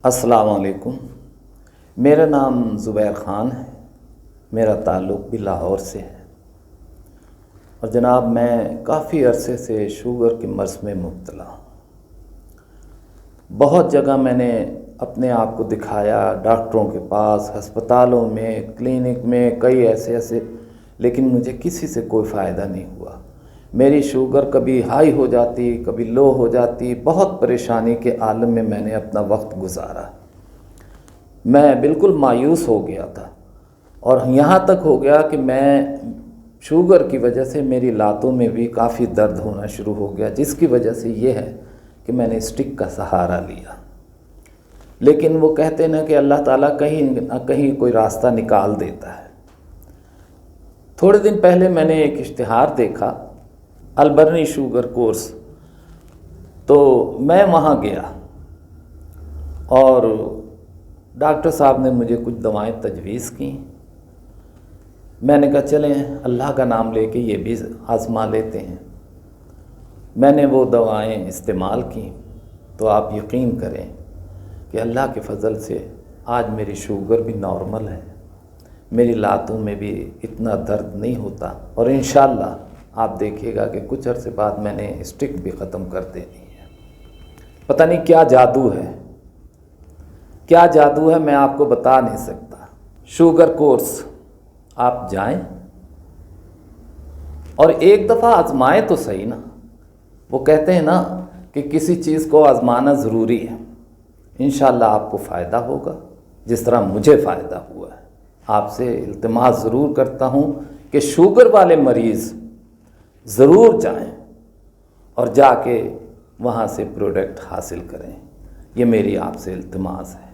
अस्सलाम वालेकुम। मेरा नाम ज़ुबैर ख़ान है। मेरा ताल्लुक़ भी लाहौर से है और जनाब मैं काफ़ी अरसे से शुगर के मर्ज़ में मुब्तला हूँ। बहुत जगह मैंने अपने आप को दिखाया, डॉक्टरों के पास, अस्पतालों में, क्लिनिक में, कई ऐसे, लेकिन मुझे किसी से कोई फ़ायदा नहीं हुआ। मेरी शुगर कभी हाई हो जाती, कभी लो हो जाती। बहुत परेशानी के आलम में मैंने अपना वक्त गुजारा। मैं बिल्कुल मायूस हो गया था और यहाँ तक हो गया कि मैं शुगर की वजह से मेरी लातों में भी काफ़ी दर्द होना शुरू हो गया, जिसकी वजह से ये है कि मैंने स्टिक का सहारा लिया। लेकिन वो कहते ना कि अल्लाह ताला कहीं ना कहीं कोई रास्ता निकाल देता है। थोड़े दिन पहले मैंने एक इश्तिहार देखा, अलबरनी शुगर कोर्स, तो मैं वहाँ गया और डॉक्टर साहब ने मुझे कुछ दवाएं तजवीज़ की। मैंने कहा चलें अल्लाह का नाम लेके ये भी आज़मा लेते हैं। मैंने वो दवाएं इस्तेमाल की तो आप यकीन करें कि अल्लाह के फ़ज़ल से आज मेरी शुगर भी नॉर्मल है, मेरी लातों में भी इतना दर्द नहीं होता और इंशाअल्लाह आप देखिएगा कि कुछ अरसे बाद मैंने स्टिक भी ख़त्म कर देनी है। पता नहीं क्या जादू है, क्या जादू है, मैं आपको बता नहीं सकता। शुगर कोर्स आप जाएं और एक दफ़ा आजमाएं तो सही ना। वो कहते हैं ना कि किसी चीज़ को आजमाना ज़रूरी है। इंशाअल्लाह आपको फ़ायदा होगा जिस तरह मुझे फ़ायदा हुआ है। आपसे इल्तिमास ज़रूर करता हूँ कि शुगर वाले मरीज़ ज़रूर जाएं और जाके वहाँ से प्रोडक्ट हासिल करें। ये मेरी आपसे इल्तिमास है।